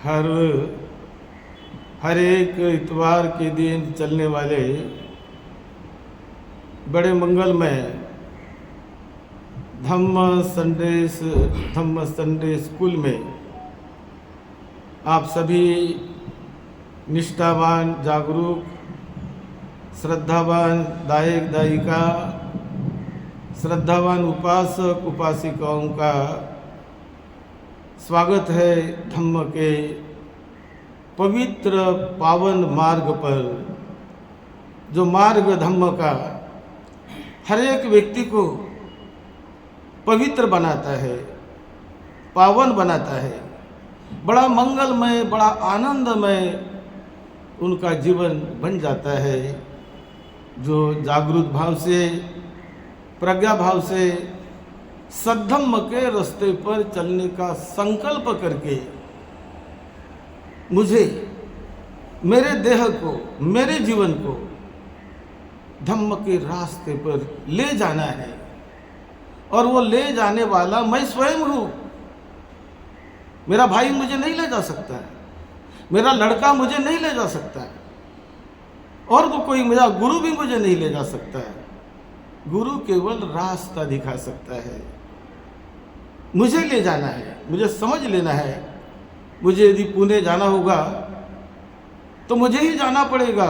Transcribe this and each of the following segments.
हर हर एक इतवार के दिन चलने वाले बड़े मंगलमय धम्म संडे स्कूल में आप सभी निष्ठावान, जागरूक, श्रद्धावान दायक दायिका, श्रद्धावान उपासक उपासिकाओं का स्वागत है धम्म के पवित्र पावन मार्ग पर। जो मार्ग धम्म का हर एक व्यक्ति को पवित्र बनाता है, पावन बनाता है, बड़ा मंगलमय, बड़ा आनंदमय उनका जीवन बन जाता है। जो जागरूक भाव से, प्रज्ञा भाव से सद्धम्म के रास्ते पर चलने का संकल्प करके मुझे, मेरे देह को, मेरे जीवन को धम्म के रास्ते पर ले जाना है, और वो ले जाने वाला मैं स्वयं हूं। मेरा भाई मुझे नहीं ले जा सकता है, मेरा लड़का मुझे नहीं ले जा सकता है, और तो कोई मेरा गुरु भी मुझे नहीं ले जा सकता है। गुरु केवल रास्ता दिखा सकता है। मुझे ले जाना है, मुझे समझ लेना है। मुझे यदि पुणे जाना होगा तो मुझे ही जाना पड़ेगा,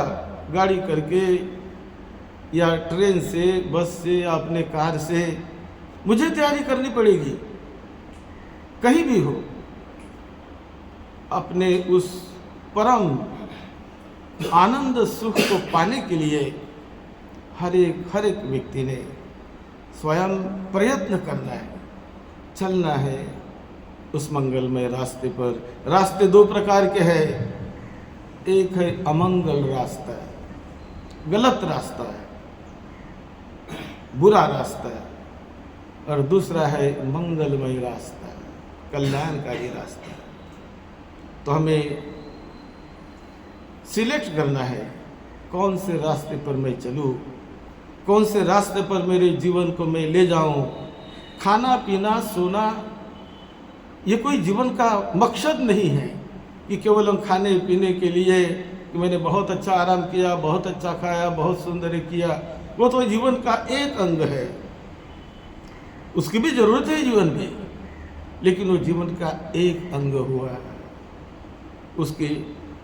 गाड़ी करके या ट्रेन से, बस से या अपने कार से मुझे तैयारी करनी पड़ेगी। कहीं भी हो, अपने उस परम आनंद सुख को पाने के लिए हर एक व्यक्ति ने स्वयं प्रयत्न करना है, चलना है उस मंगलमय रास्ते पर। रास्ते दो प्रकार के हैं। एक है अमंगल रास्ता है, गलत रास्ता है, बुरा रास्ता है, और दूसरा है मंगलमय रास्ता है, कल्याणकारी रास्ता है। तो हमें सिलेक्ट करना है कौन से रास्ते पर मैं चलूं, कौन से रास्ते पर मेरे जीवन को मैं ले जाऊं। खाना पीना सोना ये कोई जीवन का मकसद नहीं है कि केवल हम खाने पीने के लिए कि मैंने बहुत अच्छा आराम किया, बहुत अच्छा खाया, बहुत सुंदर किया। वो तो जीवन का एक अंग है, उसकी भी जरूरत है जीवन में, लेकिन वो जीवन का एक अंग हुआ है। उसके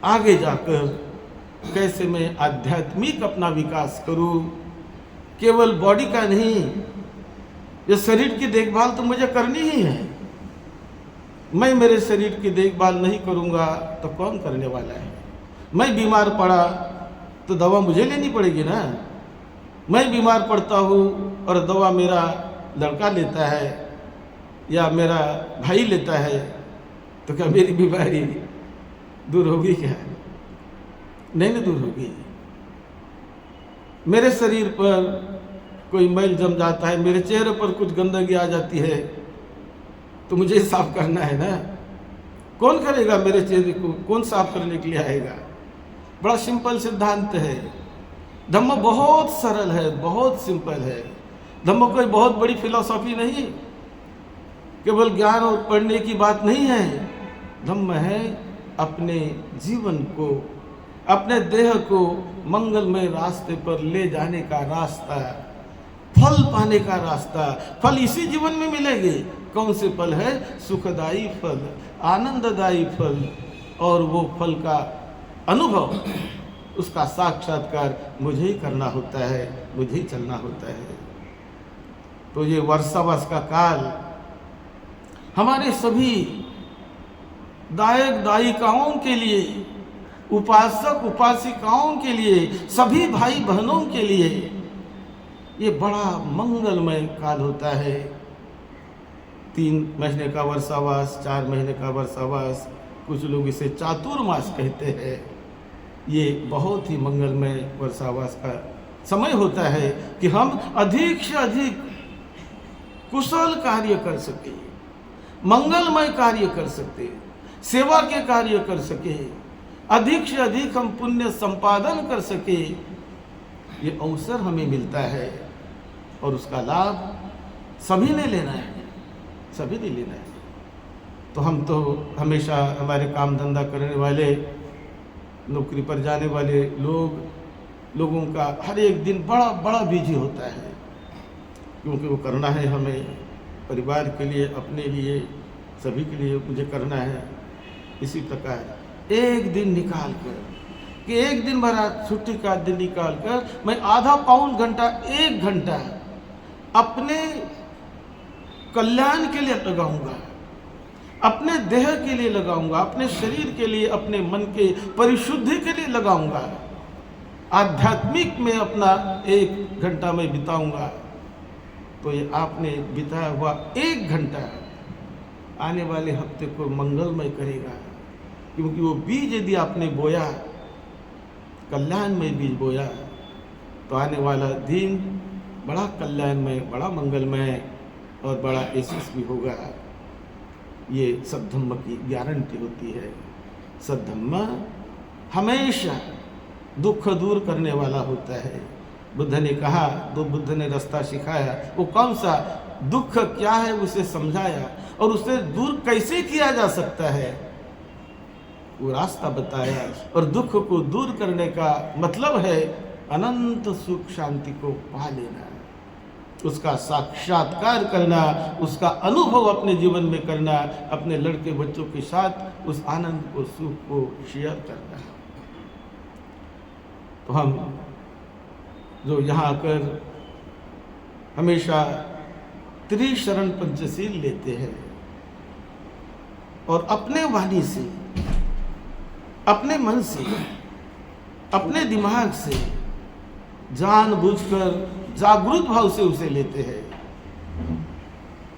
आगे जाकर कैसे मैं आध्यात्मिक अपना विकास करूं, केवल बॉडी का नहीं, ये शरीर की देखभाल तो मुझे करनी ही है। मैं मेरे शरीर की देखभाल नहीं करूंगा तो कौन करने वाला है। मैं बीमार पड़ा तो दवा मुझे लेनी पड़ेगी ना। मैं बीमार पड़ता हूँ और दवा मेरा लड़का लेता है या मेरा भाई लेता है, तो क्या मेरी बीमारी दूर होगी? क्या नहीं दूर होगी। मेरे शरीर पर कोई मैल जम जाता है, मेरे चेहरे पर कुछ गंदगी आ जाती है, तो मुझे साफ करना है ना। कौन करेगा मेरे चेहरे को? कौन साफ करने के लिए आएगा? बड़ा सिंपल सिद्धांत है। धम्म बहुत सरल है, बहुत सिंपल है। धम्म कोई बहुत बड़ी फिलॉसफी नहीं, केवल ज्ञान और पढ़ने की बात नहीं है। धम्म है अपने जीवन को, अपने देह को मंगलमय रास्ते पर ले जाने का रास्ता, फल पाने का रास्ता। फल इसी जीवन में मिलेंगे। कौन से फल है? सुखदायी फल, आनंददायी फल, और वो फल का अनुभव, उसका साक्षात्कार मुझे ही करना होता है, मुझे ही चलना होता है। तो ये वर्षावास का काल हमारे सभी दायक दायिकाओं के लिए, उपासक उपासिकाओं के लिए, सभी भाई बहनों के लिए ये बड़ा मंगलमय काल होता है। 3 महीने का वर्षावास, 4 महीने का वर्षावास, कुछ लोग इसे चातुर्मास कहते हैं। ये बहुत ही मंगलमय वर्षावास का समय होता है कि हम अधिक से अधिक कुशल कार्य कर सके, मंगलमय कार्य कर सके, सेवा के कार्य कर सके, अधिक से अधिक हम पुण्य संपादन कर सके। ये अवसर हमें मिलता है और उसका लाभ सभी ने लेना है, सभी ने लेना है। तो हम तो हमेशा हमारे काम धंधा करने वाले, नौकरी पर जाने वाले लोगों का हर एक दिन बड़ा बड़ा बिजी होता है, क्योंकि वो करना है हमें, परिवार के लिए, अपने लिए, सभी के लिए मुझे करना है। इसी प्रकार एक दिन निकाल कर, कि एक दिन भरा छुट्टी का दिन निकाल कर मैं आधा पौन घंटा, 1 घंटा अपने कल्याण के लिए लगाऊंगा, अपने देह के लिए लगाऊंगा, अपने शरीर के लिए, अपने मन के परिशुद्धि के लिए लगाऊंगा, आध्यात्मिक में अपना 1 घंटा में बिताऊंगा। तो ये आपने बिताया हुआ 1 घंटा आने वाले हफ्ते को मंगलमय करेगा, क्योंकि वो बीज यदि आपने बोया, कल्याण में बीज बोया, तो आने वाला दिन बड़ा कल्याणमय, बड़ा मंगलमय और बड़ा यशस्वी होगा। ये सद्धम्म की गारंटी होती है। सद्धम्म हमेशा दुख दूर करने वाला होता है। बुद्ध ने कहा, तो बुद्ध ने रास्ता सिखाया, वो कौन सा दुख क्या है उसे समझाया, और उसे दूर कैसे किया जा सकता है वो रास्ता बताया। और दुख को दूर करने का मतलब है अनंत सुख शांति को पा लेना, उसका साक्षात्कार करना, उसका अनुभव अपने जीवन में करना, अपने लड़के बच्चों के साथ उस आनंद को, सुख को शेयर करना। तो हम जो यहाँ आकर हमेशा त्रिशरण पंचशील लेते हैं और अपने वाणी से, अपने मन से, अपने दिमाग से जानबूझकर जागरूक भाव से उसे लेते हैं,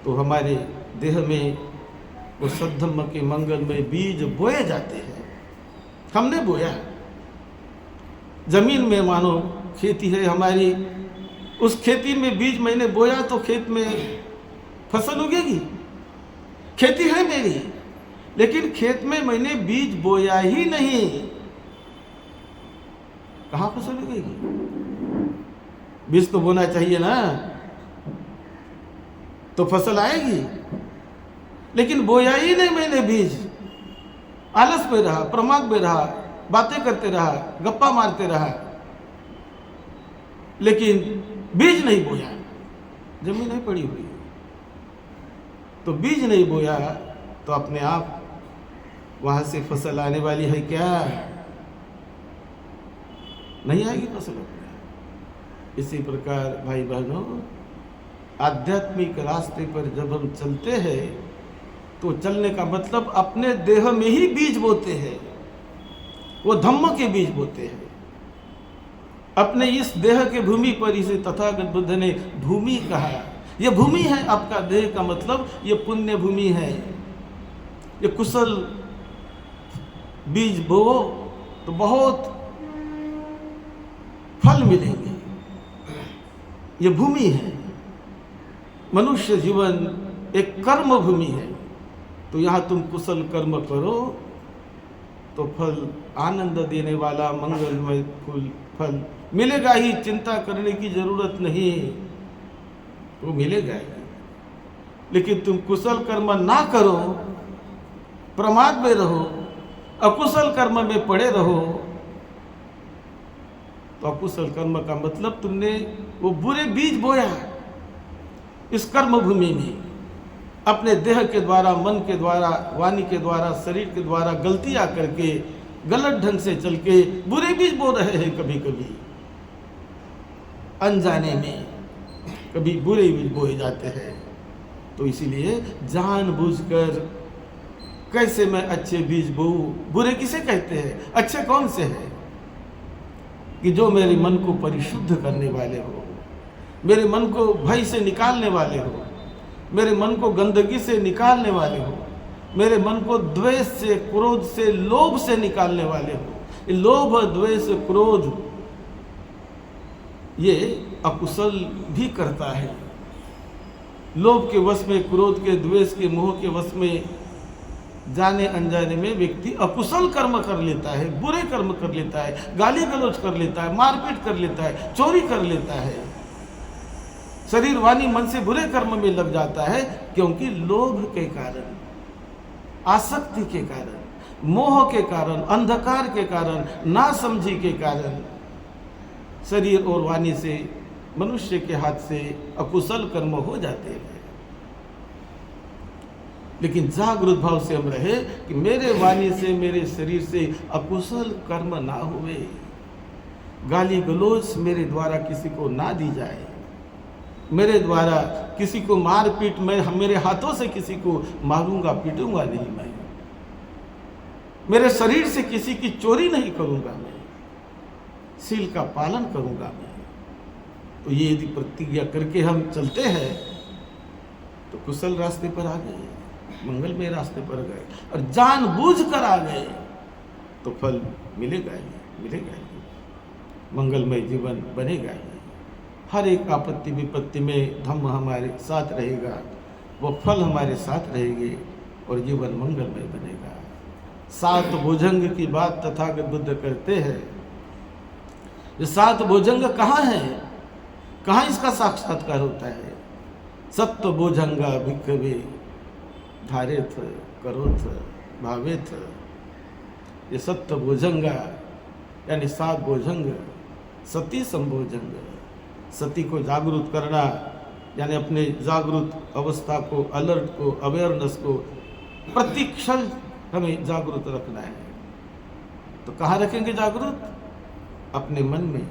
तो हमारे देह में वो सद्धम्म के मंगल में बीज बोए जाते हैं। हमने बोया, जमीन में मानो खेती है हमारी, उस खेती में बीज मैंने बोया तो खेत में फसल उगेगी। खेती है मेरी, लेकिन खेत में मैंने बीज बोया ही नहीं, कहाँ फसल उगेगी? बीज तो बोना चाहिए ना, तो फसल आएगी। लेकिन बोया ही नहीं मैंने बीज, आलस में रहा, प्रमाद में रहा, बातें करते रहा, गप्पा मारते रहा, लेकिन बीज नहीं बोया, जमीन नहीं पड़ी हुई। तो बीज नहीं बोया तो अपने आप वहां से फसल आने वाली है क्या? नहीं आएगी फसल अपने। इसी प्रकार भाई बहनों, आध्यात्मिक रास्ते पर जब हम चलते हैं तो चलने का मतलब अपने देह में ही बीज बोते हैं, वो धम्म के बीज बोते हैं। अपने इस देह के भूमि पर इसे तथागत बुद्ध ने भूमि कहा। ये भूमि है आपका देह का मतलब, ये पुण्य भूमि है। ये कुशल बीज बो तो बहुत फल मिलेंगे। ये भूमि है। मनुष्य जीवन एक कर्म भूमि है, तो यहाँ तुम कुशल कर्म करो तो फल, आनंद देने वाला मंगलमय फल मिलेगा ही। चिंता करने की जरूरत नहीं, वो मिलेगा ही। लेकिन तुम कुशल कर्म ना करो, प्रमाद में रहो, अकुशल कर्म में पड़े रहो, तो अकुशल कर्म का मतलब तुमने वो बुरे बीज बोया इस कर्म भूमि में। अपने देह के द्वारा, मन के द्वारा, वाणी के द्वारा, शरीर के द्वारा गलतियां करके, गलत ढंग से चल के बुरे बीज बो रहे हैं। कभी कभी अनजाने में कभी बुरे बीज बोए जाते हैं। तो इसीलिए जानबूझकर कैसे मैं अच्छे बीज बोऊं। बुरे किसे कहते हैं? अच्छे कौन से हैं? कि जो मेरे मन को परिशुद्ध करने वाले हो, मेरे मन को भय से निकालने वाले हो, मेरे मन को गंदगी से निकालने वाले हो, मेरे मन को द्वेष से, क्रोध से, लोभ से निकालने वाले हो। लोभ, द्वेष, क्रोध ये अकुशल भी करता है। लोभ के वश में, क्रोध के, द्वेष के, मोह के वश में जाने अनजाने में व्यक्ति अकुशल कर्म कर लेता है, बुरे कर्म कर लेता है, गाली गलौज कर लेता है, मारपीट कर लेता है, चोरी कर लेता है, शरीर वाणी मन से बुरे कर्म में लग जाता है, क्योंकि लोभ के कारण। आसक्ति के कारण, मोह के कारण, अंधकार के कारण, नासमझी के कारण शरीर और वाणी से, मनुष्य के हाथ से अकुशल कर्म हो जाते हैं। लेकिन जागृत भाव से हम रहे कि मेरे वाणी से, मेरे शरीर से अकुशल कर्म ना हुए, गाली गलौज मेरे द्वारा किसी को ना दी जाए, मेरे द्वारा किसी को मार पीट, मैं मेरे हाथों से किसी को मारूंगा पीटूंगा नहीं, मैं मेरे शरीर से किसी की चोरी नहीं करूंगा, मैं सील का पालन करूंगा मैं। तो ये यदि प्रतिज्ञा करके हम चलते हैं तो कुशल रास्ते पर आ गए, मंगलमय रास्ते पर गए, और जानबूझ कर आ गए तो फल मिलेगा ही, मिलेगा ही, मंगलमय जीवन बनेगा ही। हर एक आपत्ति विपत्ति में धम्म हमारे साथ रहेगा, वो फल हमारे साथ रहेंगे और जीवन मंगलमय बनेगा। सात भुजंग की बात तथागत बुद्ध करते हैं। ये सात भुजंग कहाँ है, कहाँ इसका साक्षात्कार होता है? सत्व भुजंगा भिक्खवे धारेथ करोथ भावेथ। ये सत्व भुजंगा यानी सात भुजंग, सती संभोजंग, सती को जागरूक करना यानी अपने जागरूक अवस्था को, अलर्ट को, अवेयरनेस को प्रतिक्षण हमें जागरूक रखना है। तो कहाँ रखेंगे जागरूक? अपने मन में,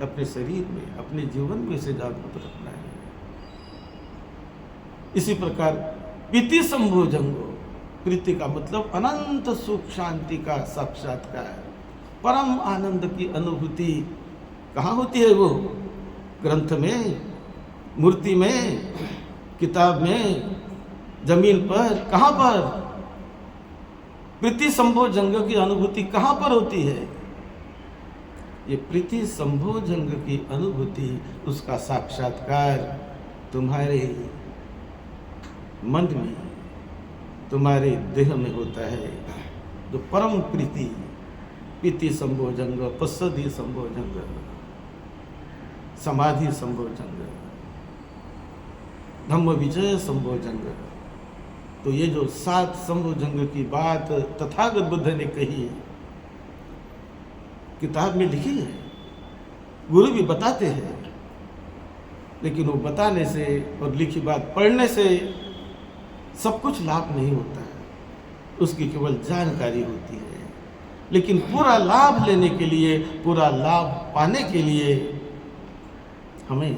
अपने शरीर में, अपने जीवन में से जागरूक रखना है। इसी प्रकार प्रीति संभोजंगो, प्रीति का मतलब अनंत सुख शांति का साक्षात्कार, परम आनंद की अनुभूति कहाँ होती है? वो ग्रंथ में, मूर्ति में, किताब में, जमीन पर, कहाँ पर? प्रीति संभोजंग की अनुभूति कहाँ पर होती है? ये प्रीति संभोजंग की अनुभूति, उसका साक्षात्कार तुम्हारे मन में, तुम्हारे देह में होता है। जो परम प्रीति, प्रीति संभोजंग, पश्चदी संभोजंग, समाधि संभोजंग, धम्म विजय संभोजंग। तो ये जो सात संभोजंग की बात तथागत बुद्ध ने कही, किताब में लिखी है, गुरु भी बताते हैं, लेकिन वो बताने से और लिखी बात पढ़ने से सब कुछ लाभ नहीं होता है, उसकी केवल जानकारी होती है। लेकिन पूरा लाभ लेने के लिए, पूरा लाभ पाने के लिए हमें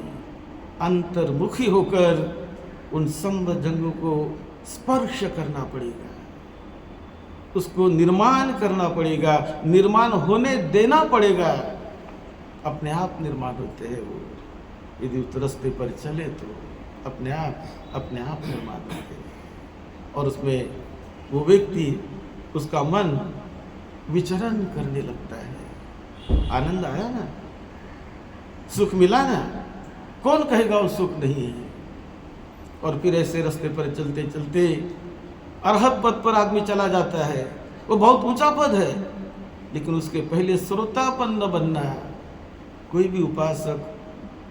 अंतर्मुखी होकर उन संभोजंगों को स्पर्श करना पड़ेगा, उसको निर्माण करना पड़ेगा, निर्माण होने देना पड़ेगा। अपने आप निर्माण होते हैं वो, यदि उस रास्ते पर चले तो अपने आप निर्माण होते हैं। और उसमें वो व्यक्ति, उसका मन विचरण करने लगता है। आनंद आया ना, सुख मिला ना, कौन कहेगा वो सुख नहीं है? और फिर ऐसे रास्ते पर चलते चलते अरहत पद पर आदमी चला जाता है। वो बहुत ऊंचा पद है, लेकिन उसके पहले श्रोतापन्न बनना। कोई भी उपासक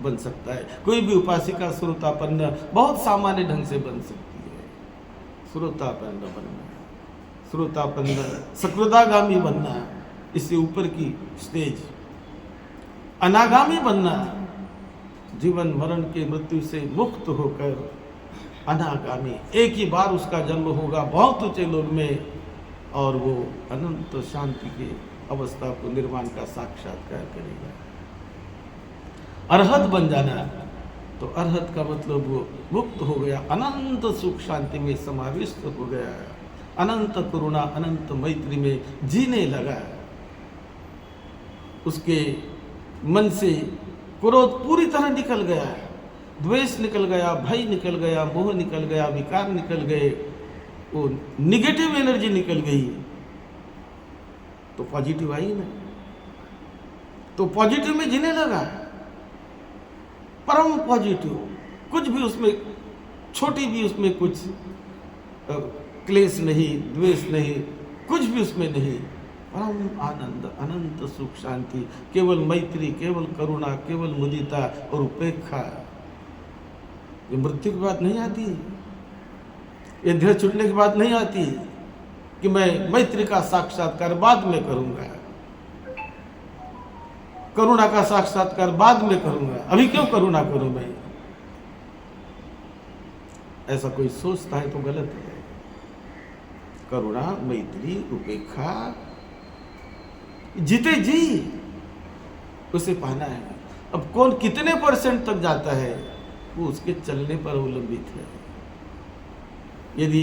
बन सकता है, कोई भी उपासिका श्रोतापन्न बहुत सामान्य ढंग से बन सकती है। श्रोतापन्न बनना, श्रोतापन्न, सकृदागामी बनना, इससे ऊपर की स्टेज। अनागामी बनना, जीवन मरण के मृत्यु से मुक्त होकर अनागामी, एक ही बार उसका जन्म होगा बहुत ऊंचे लोक में, और वो अनंत शांति की अवस्था को, निर्माण का साक्षात्कार करेगा। अरहत बन जाना, तो अरहत का मतलब वो मुक्त हो गया, अनंत सुख शांति में समाविष्ट हो गया, अनंत करुणा, अनंत मैत्री में जीने लगा। उसके मन से क्रोध पूरी तरह निकल गया, द्वेष निकल गया, भय निकल गया, मोह निकल गया, विकार निकल गए, वो निगेटिव एनर्जी निकल गई, तो पॉजिटिव आई ना। तो पॉजिटिव में जीने लगा, परम पॉजिटिव, कुछ भी उसमें, छोटी भी उसमें कुछ क्लेश नहीं, द्वेष नहीं, कुछ भी उसमें नहीं, परम आनंद, अनंत सुख शांति, केवल मैत्री, केवल करुणा, केवल मुदिता और उपेक्षा। ये मृत्यु की बात नहीं आती, ये देह छूटने की बात नहीं आती, कि मैं मैत्री का साक्षात्कार बाद में करूंगा, करुणा का साक्षात्कार बाद में करूंगा, अभी क्यों करुणा करूं मैं? ऐसा कोई सोचता है तो गलत है। करुणा, मैत्री, उपेक्षा जीते जी उसे पाना है। अब कौन कितने परसेंट तक जाता है वो उसके चलने पर अवलंबित है। यदि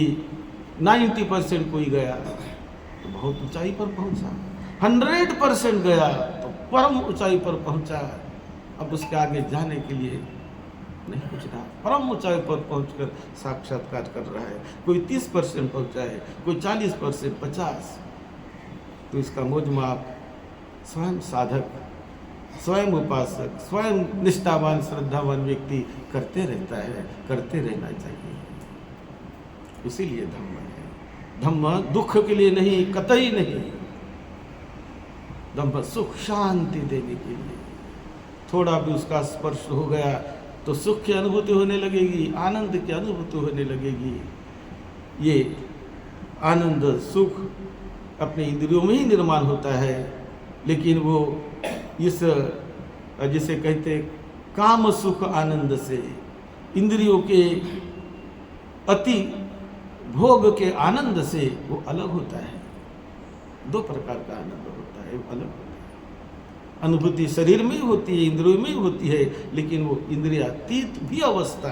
90% कोई गया तो बहुत ऊंचाई पर पहुंचा, 100% गया तो परम ऊंचाई पर पहुंचा। अब उसके आगे जाने के लिए नहीं कुछ रहा, परम ऊंचाई पर पहुंचकर साक्षात्कार कर रहा है। कोई 30% पहुंचा है, कोई 40%, 50। तो इसका मोजमाप स्वयं साधक, स्वयं उपासक, स्वयं निष्ठावान श्रद्धावान व्यक्ति करते रहता है, करते रहना चाहिए। इसीलिए धम्म है। धम्म दुख के लिए नहीं, कतई नहीं। धम्म सुख शांति देने के लिए। थोड़ा भी उसका स्पर्श हो गया तो सुख की अनुभूति होने लगेगी, आनंद की अनुभूति होने लगेगी। ये आनंद सुख अपने इंद्रियों में ही निर्माण होता है, लेकिन वो इस जिसे कहते काम सुख आनंद से, इंद्रियों के अति भोग के आनंद से वो अलग होता है। दो प्रकार का आनंद होता है, वो अलग होता है। अनुभूति शरीर में ही होती है, इंद्रियों में ही होती है, लेकिन वो इंद्रियातीत भी अवस्था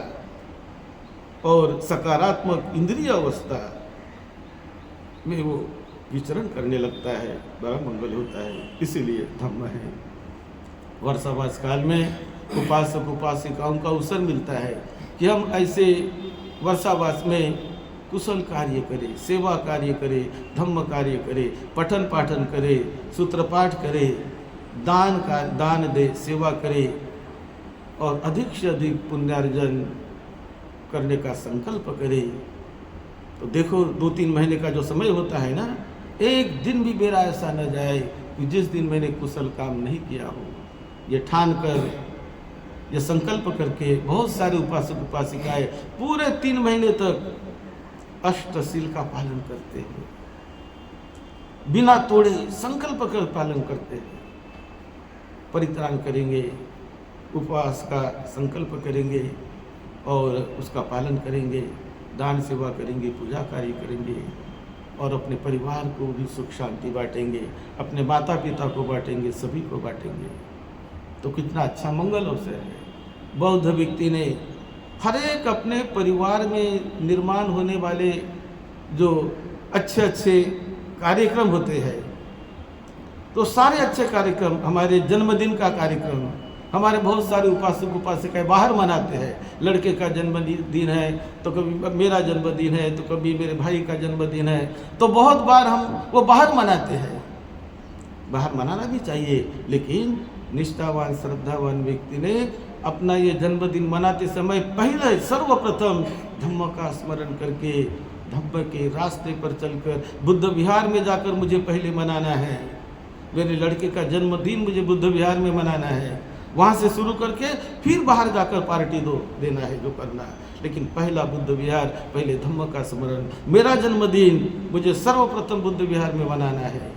और सकारात्मक इंद्रिय अवस्था में वो विचरण करने लगता है, बड़ा मंगल होता है। इसीलिए धम्म है। वर्षावास काल में उपासक उपासिकाओं का अवसर मिलता है कि हम ऐसे वर्षावास में कुशल कार्य करें, सेवा कार्य करें, धम्म कार्य करें, पठन पाठन करें, सूत्रपाठ करें, दान दे, सेवा करें और अधिक से अधिक पुण्यार्जन करने का संकल्प करें। तो देखो 2-3 महीने का जो समय होता है ना, एक दिन भी मेरा ऐसा न जाए कि जिस दिन मैंने कुशल काम नहीं किया हो। ये ठान कर, ये संकल्प करके बहुत सारे उपासक उपासिकाएं पूरे 3 महीने तक अष्टशील का पालन करते हैं, बिना तोड़े संकल्प कर पालन करते हैं। परित्राण करेंगे, उपवास का संकल्प करेंगे और उसका पालन करेंगे, दान सेवा करेंगे, पूजा कार्य करेंगे और अपने परिवार को भी सुख शांति बांटेंगे, अपने माता पिता को बांटेंगे, सभी को बांटेंगे। तो कितना अच्छा मंगल अवसर है। बौद्ध व्यक्ति ने हर एक अपने परिवार में निर्माण होने वाले जो अच्छे अच्छे कार्यक्रम होते हैं, तो सारे अच्छे कार्यक्रम, हमारे जन्मदिन का कार्यक्रम, हमारे बहुत सारे उपासक उपासिकाएं बाहर मनाते हैं। लड़के का जन्मदिन है तो कभी मेरा जन्मदिन है, तो कभी मेरे भाई का जन्मदिन है, तो बहुत बार हम वो बाहर मनाते हैं। बाहर मनाना भी चाहिए, लेकिन निष्ठावान श्रद्धावान व्यक्ति ने अपना ये जन्मदिन मनाते समय पहले सर्वप्रथम धम्म का स्मरण करके, धम्म के रास्ते पर चलकर, बुद्ध विहार में जाकर मुझे पहले मनाना है, मेरे लड़के का जन्मदिन मुझे बुद्ध विहार में मनाना है, वहाँ से शुरू करके फिर बाहर जाकर पार्टी देना है जो करना है। लेकिन पहला बुद्ध विहार, पहले धम्म का स्मरण। मेरा जन्मदिन मुझे सर्वप्रथम बुद्ध विहार में मनाना है,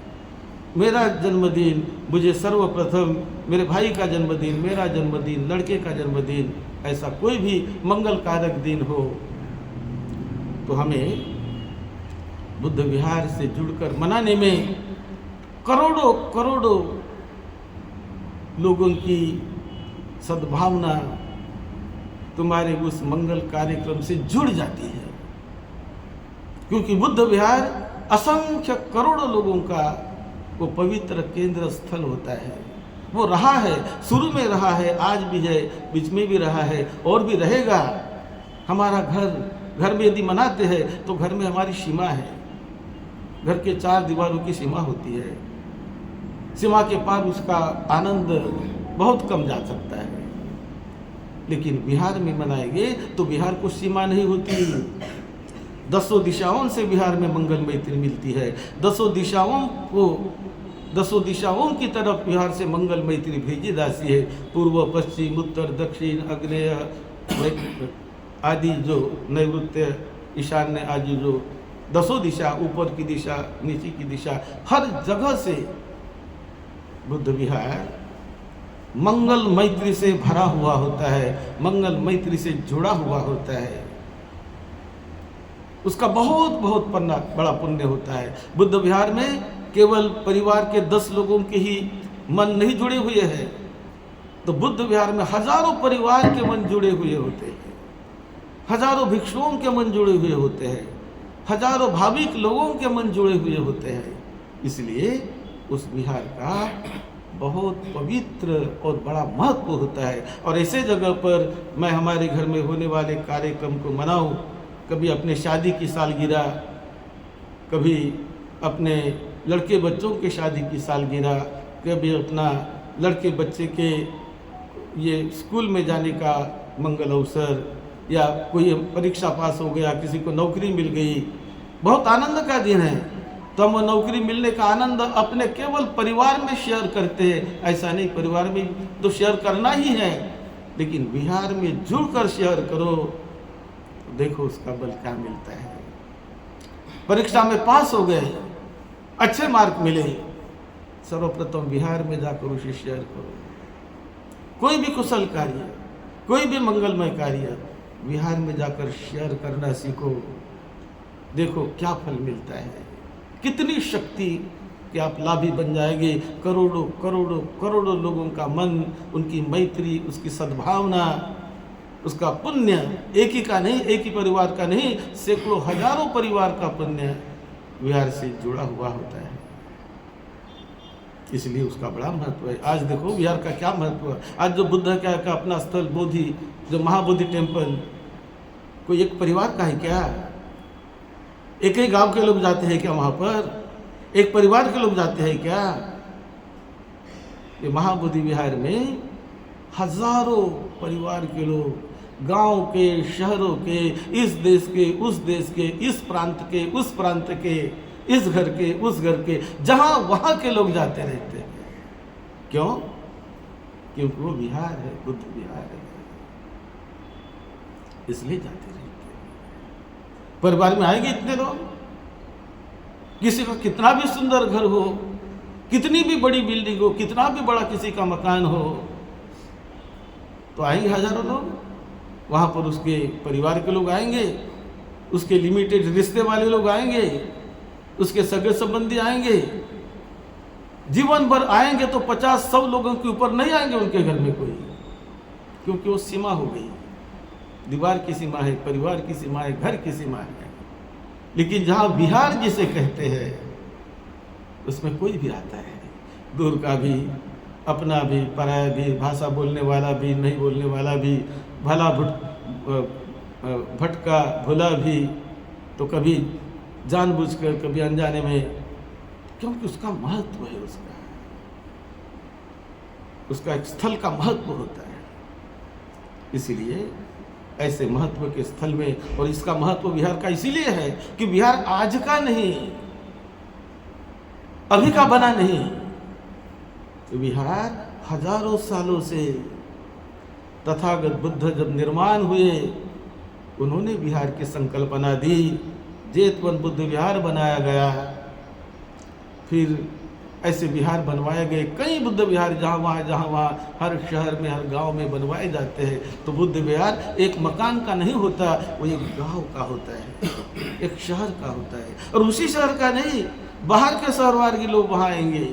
मेरा जन्मदिन मुझे सर्वप्रथम, मेरे भाई का जन्मदिन, मेरा जन्मदिन, लड़के का जन्मदिन, ऐसा कोई भी मंगल कारक दिन हो तो हमें बुद्ध विहार से जुड़कर मनाने में करोड़ों करोड़ों लोगों की सद्भावना तुम्हारे उस मंगल कार्यक्रम से जुड़ जाती है। क्योंकि बुद्ध विहार असंख्य करोड़ों लोगों का वो पवित्र केंद्र स्थल होता है। वो रहा है, शुरू में रहा है, आज भी है, बीच में भी रहा है और भी रहेगा। हमारा घर में यदि मनाते हैं तो घर में हमारी सीमा है, घर के 4 दीवारों की सीमा होती है। सीमा के पार उसका आनंद बहुत कम जा सकता है। लेकिन बिहार में मनाएंगे तो बिहार को सीमा नहीं होती। 10 दिशाओं से बिहार में मंगल मैत्री मिलती है। 10 दिशाओं की तरफ बिहार से मंगल मैत्री भेजी जाती है। पूर्व, पश्चिम, उत्तर, दक्षिण, आग्नेय आदि जो नैऋत्य, ईशान्य आदि जो दसों दिशा, ऊपर की दिशा, नीचे की दिशा, हर जगह से बुद्ध विहार मंगल मैत्री से भरा हुआ होता है, मंगल मैत्री से जुड़ा हुआ होता है। उसका बहुत बहुत बड़ा पुण्य होता है। बुद्ध विहार में केवल परिवार के 10 लोगों के ही मन नहीं जुड़े हुए हैं, तो बुद्ध विहार में हजारों परिवार के मन जुड़े हुए होते हैं, हजारों भिक्षुओं के मन जुड़े हुए होते हैं, हजारों भाविक लोगों के मन जुड़े हुए होते हैं। इसलिए उस विहार का बहुत पवित्र और बड़ा महत्व होता है। और ऐसे जगह पर मैं हमारे घर में होने वाले कार्यक्रम को मनाऊं, कभी अपने शादी की सालगिरह, कभी अपने लड़के बच्चों के शादी की सालगिरह, कभी अपना लड़के बच्चे के ये स्कूल में जाने का मंगल अवसर, या कोई परीक्षा पास हो गया, किसी को नौकरी मिल गई, बहुत आनंद का दिन है, तो हम नौकरी मिलने का आनंद अपने केवल परिवार में शेयर करते हैं। ऐसा नहीं, परिवार में तो शेयर करना ही है, लेकिन विहार में जुड़कर शेयर करो, देखो उसका बल क्या मिलता है। परीक्षा में पास हो गए, अच्छे मार्क मिले, सर्वप्रथम विहार में जाकर उसे शेयर करो। कोई भी कुशल कार्य, कोई भी मंगलमय कार्य विहार में जाकर शेयर करना सीखो, देखो क्या फल मिलता है, कितनी शक्ति कि आप लाभी बन जाएंगे। करोड़ों करोड़ों करोड़ों लोगों का मन, उनकी मैत्री, उसकी सद्भावना, उसका पुण्य, एक ही का नहीं, एक ही परिवार का नहीं, सैकड़ों हजारों परिवार का पुण्य विहार से जुड़ा हुआ होता है। इसलिए उसका बड़ा महत्व है। आज देखो विहार का क्या महत्व है। आज जो बुद्ध का अपना स्थल बोधि, जो महाबोधि टेम्पल, कोई एक परिवार का है क्या? एक ही गांव के लोग जाते हैं क्या वहां पर? एक परिवार के लोग जाते हैं क्या? ये महाबोधि विहार में हजारों परिवार के लोग, गांव के, शहरों के, इस देश के, उस देश के, इस प्रांत के, उस प्रांत के, इस घर के, उस घर के, जहां वहां के लोग जाते रहते हैं। क्यों? क्योंकि वो विहार है, बुद्ध विहार है, इसलिए जाते रहते हैं। परिवार में आएंगे इतने लोग, किसी का कितना भी सुंदर घर हो, कितनी भी बड़ी बिल्डिंग हो, कितना भी बड़ा किसी का मकान हो, तो आएंगे हजारों लोग वहाँ पर। उसके परिवार के लोग आएंगे, उसके लिमिटेड रिश्ते वाले लोग आएंगे, उसके सगे संबंधी आएंगे, जीवन भर आएंगे तो 50-100 लोगों के ऊपर नहीं आएंगे उनके घर में कोई, क्योंकि वो सीमा हो गई। दीवार की सीमा है, परिवार की सीमा है, घर की सीमा है। लेकिन जहाँ विहार जिसे कहते हैं, उसमें कोई भी आता है, दूर का भी, अपना भी, पराया भी, भाषा बोलने वाला भी, नहीं बोलने वाला भी, भला भटका भुला भी, तो कभी जानबूझकर, कभी अनजाने में, क्योंकि उसका महत्व है, उसका एक स्थल का महत्व होता है। इसीलिए ऐसे महत्व के स्थल में, और इसका महत्व विहार का इसीलिए है कि विहार आज का नहीं, अभी का बना नहीं, विहार हजारों सालों से तथागत बुद्ध जब निर्माण हुए, उन्होंने विहार की संकल्पना दी, जेतवन बुद्ध विहार बनाया गया। फिर ऐसे विहार बनवाए गए, कई बुद्ध विहार जहाँ वहाँ हर शहर में, हर गांव में बनवाए जाते हैं। तो बुद्ध विहार एक मकान का नहीं होता, वो एक गांव का होता है, एक शहर का होता है। और उसी शहर का नहीं, बाहर के शहरवार के लोग वहाँ आएंगे,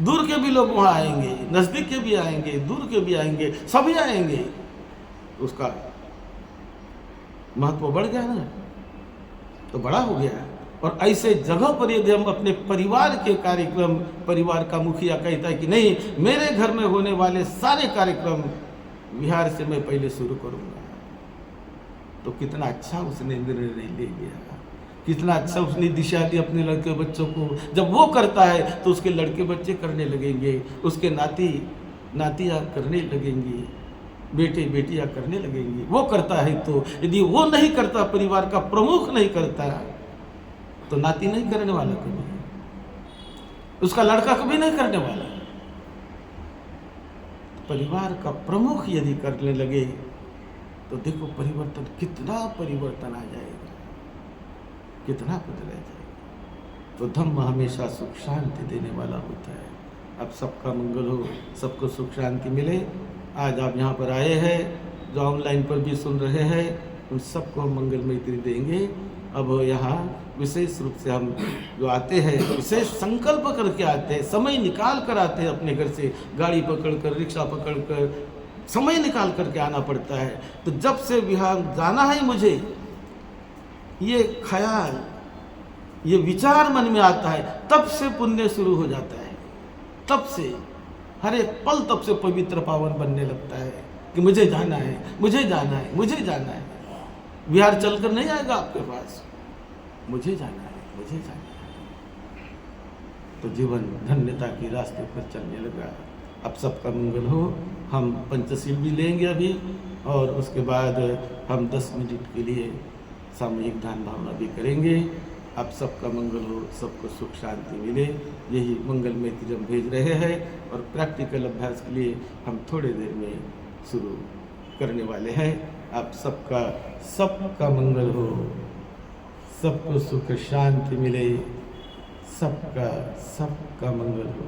दूर के भी लोग वहाँ आएंगे, नज़दीक के भी आएंगे, दूर के भी आएंगे, सभी आएंगे। उसका महत्व बढ़ गया ना, तो बड़ा हो गया। और ऐसे जगह पर यदि हम अपने परिवार के कार्यक्रम, परिवार का मुखिया कहता है कि नहीं, मेरे घर में होने वाले सारे कार्यक्रम विहार से मैं पहले शुरू करूँगा, तो कितना अच्छा उसने निर्णय ले लिया, कितना अच्छा उसने दिशा दी अपने लड़के बच्चों को। जब वो करता है तो उसके लड़के बच्चे करने लगेंगे, उसके नाती नातियाँ करने लगेंगी, बेटे बेटियाँ करने लगेंगी। वो करता है तो, यदि वो नहीं करता, परिवार का प्रमुख नहीं करता, तो नाती नहीं करने वाला कभी, उसका लड़का कभी नहीं करने वाला। परिवार का प्रमुख यदि करने लगे तो देखो परिवर्तन, कितना परिवर्तन आ जाएगा। कितना कुछ रह जाएगा। तो धम्म हमेशा सुख शांति देने वाला होता है। अब सबका मंगल हो, सबको सुख शांति मिले। आज आप यहाँ पर आए हैं, जो ऑनलाइन पर भी सुन रहे हैं, उन सबको मंगलमय दिन देंगे। अब यहाँ विशेष रूप से हम जो आते हैं, विशेष संकल्प करके आते हैं, समय निकाल कर आते हैं अपने घर से, गाड़ी पकड़कर, रिक्शा पकड़कर, समय निकाल करके आना पड़ता है। तो जब से बिहार जाना है मुझे, ये ख्याल, ये विचार मन में आता है, तब से पुण्य शुरू हो जाता है। तब से हर एक पल तब से पवित्र पावन बनने लगता है कि मुझे जाना है, मुझे जाना है, मुझे जाना है। बिहार चलकर नहीं आएगा आपके पास, मुझे जाना है, मुझे जाना है। तो जीवन धन्यता के रास्ते पर चलने लगा। अब सबका मंगल हो। हम पंचशील भी लेंगे अभी, और उसके बाद हम 10 मिनट के लिए सामूहिक ध्यान भावना भी करेंगे। अब सबका मंगल हो, सबको सुख शांति मिले, यही मंगलमय चीज़ हम भेज रहे हैं। और प्रैक्टिकल अभ्यास के लिए हम थोड़ी देर में शुरू करने वाले हैं। आप सबका मंगल हो, सबको सुख शांति मिले, सबका मंगल हो।